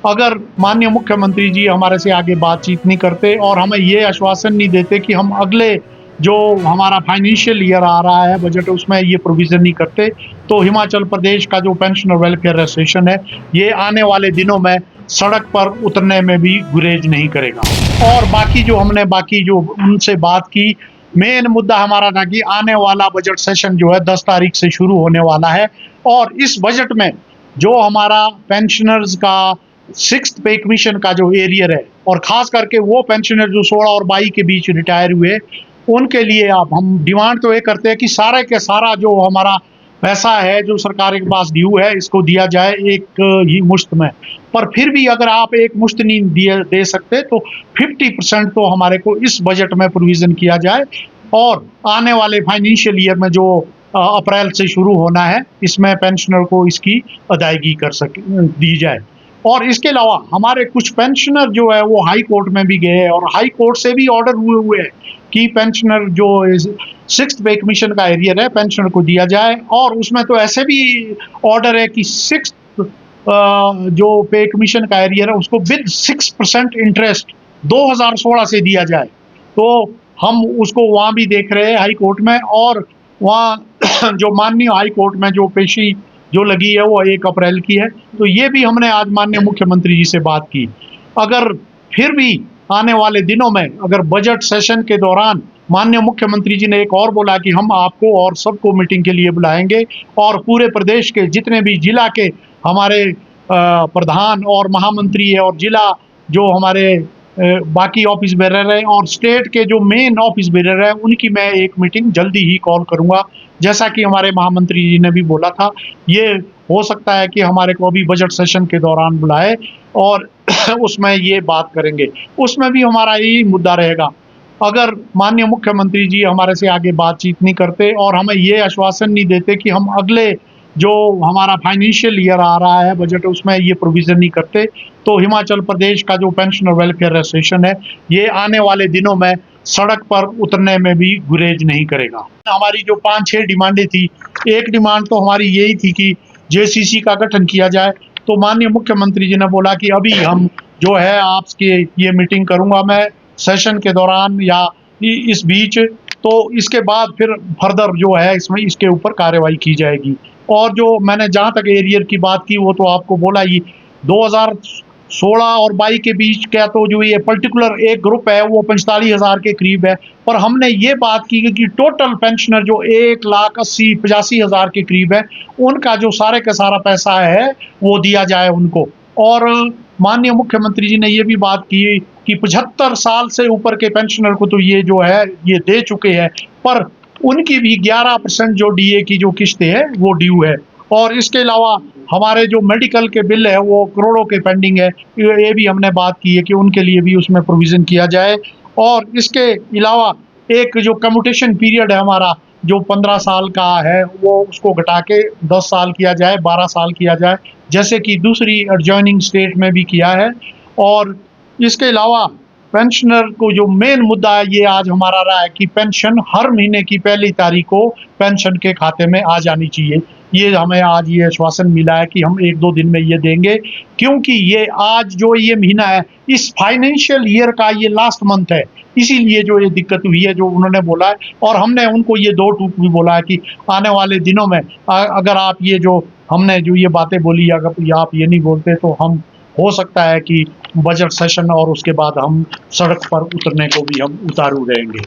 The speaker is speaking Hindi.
अगर माननीय मुख्यमंत्री जी हमारे से आगे बातचीत नहीं करते और हमें ये आश्वासन नहीं देते कि हम अगले जो हमारा फाइनेंशियल ईयर आ रहा है बजट उसमें ये प्रोविज़न नहीं करते, तो हिमाचल प्रदेश का जो पेंशनर वेलफेयर एसोसिएशन है, ये आने वाले दिनों में सड़क पर उतरने में भी गुरेज नहीं करेगा। और बाकी जो उनसे बात की, मेन मुद्दा हमारा था कि आने वाला बजट सेशन जो है 10 तारीख से शुरू होने वाला है और इस बजट में जो हमारा पेंशनर्स का 6th पे कमीशन का जो एरियर है और खास करके वो पेंशनर जो 16 और 22 के बीच रिटायर हुए, उनके लिए आप हम डिमांड तो ये करते हैं कि सारे के सारा जो हमारा पैसा है जो सरकार के पास ड्यू है इसको दिया जाए एक ही मुश्त में। पर फिर भी अगर आप एक मुश्त नहीं दे सकते तो 50% तो हमारे को इस बजट में प्रोविज़न किया जाए और आने वाले फाइनेंशियल ईयर में जो अप्रैल से शुरू होना है इसमें पेंशनर को इसकी अदायगी दी जाए। और इसके अलावा हमारे कुछ पेंशनर जो है वो हाई कोर्ट में भी गए हैं और हाई कोर्ट से भी ऑर्डर हुए हैं कि पेंशनर जो 6th पे कमीशन का एरियर है पेंशनर को दिया जाए और उसमें तो ऐसे भी ऑर्डर है कि 6th जो पे कमीशन का एरियर है उसको विद 6% इंटरेस्ट 2016 से दिया जाए। तो हम उसको वहाँ भी देख रहे हैं हाई कोर्ट में और वहाँ जो माननीय हाई कोर्ट में जो पेशी जो लगी है वो 1 अप्रैल की है। तो ये भी हमने आज माननीय मुख्यमंत्री जी से बात की। अगर फिर भी आने वाले दिनों में अगर बजट सेशन के दौरान माननीय मुख्यमंत्री जी ने एक और बोला कि हम आपको और सबको मीटिंग के लिए बुलाएंगे और पूरे प्रदेश के जितने भी जिला के हमारे प्रधान और महामंत्री है और जिला जो हमारे बाकी ऑफिस बेरर है और स्टेट के जो मेन ऑफिस बेरर है उनकी मैं एक मीटिंग जल्दी ही कॉल करूंगा। जैसा कि हमारे महामंत्री जी ने भी बोला था, ये हो सकता है कि हमारे को अभी बजट सेशन के दौरान बुलाए और उसमें ये बात करेंगे। उसमें भी हमारा यही मुद्दा रहेगा, अगर माननीय मुख्यमंत्री जी हमारे से आगे बातचीत नहीं करते और हमें ये आश्वासन नहीं देते कि हम अगले जो हमारा फाइनेंशियल ईयर आ रहा है बजट उसमें ये प्रोविज़न नहीं करते, तो हिमाचल प्रदेश का जो पेंशनर वेलफेयर एसोसिएशन है, ये आने वाले दिनों में सड़क पर उतरने में भी गुरेज नहीं करेगा। हमारी जो 5-6 डिमांडें थी, एक डिमांड तो हमारी यही थी कि जेसीसी का गठन किया जाए। तो माननीय मुख्यमंत्री जी ने बोला कि अभी हम जो है आपके ये मीटिंग करूँगा मैं सेशन के दौरान या इस बीच, तो इसके बाद फिर फर्दर जो है इसमें इसके ऊपर कार्रवाई की जाएगी। और जो मैंने जहाँ तक एरियर की बात की वो तो आपको बोला ही, 2016 और 22 के बीच का तो जो ये पर्टिकुलर एक ग्रुप है वो 45,000 के करीब है, पर हमने ये बात की कि टोटल पेंशनर जो 1,80,85,000 के करीब है उनका जो सारे का सारा पैसा है वो दिया जाए उनको। और माननीय मुख्यमंत्री जी ने ये भी बात की कि 75 साल से ऊपर के पेंशनर को तो ये जो है ये दे चुके हैं, पर उनकी भी 11% जो डीए की जो किस्तें है वो ड्यू है। और इसके अलावा हमारे जो मेडिकल के बिल है वो करोड़ों के पेंडिंग है, ये भी हमने बात की है कि उनके लिए भी उसमें प्रोविज़न किया जाए। और इसके अलावा एक जो कम्यूटेशन पीरियड है हमारा जो 15 साल का है वो उसको घटा के 10 साल किया जाए, 12 साल किया जाए, जैसे कि दूसरी एडजॉइनिंग स्टेट में भी किया है। और इसके अलावा पेंशनर को जो मेन मुद्दा है ये आज हमारा रहा है कि पेंशन हर महीने की पहली तारीख को पेंशन के खाते में आ जानी चाहिए। ये हमें आज ये आश्वासन मिला है कि हम 1-2 दिन में ये देंगे, क्योंकि ये आज जो ये महीना है इस फाइनेंशियल ईयर का ये लास्ट मंथ है, इसीलिए जो ये दिक्कत हुई है जो उन्होंने बोला है। और हमने उनको ये 2 टूक भी बोला है कि आने वाले दिनों में अगर आप ये जो हमने जो ये बातें बोली अगर आप ये नहीं बोलते तो हम हो सकता है कि बजट सेशन और उसके बाद हम सड़क पर उतरने को भी हम उतारू रहेंगे।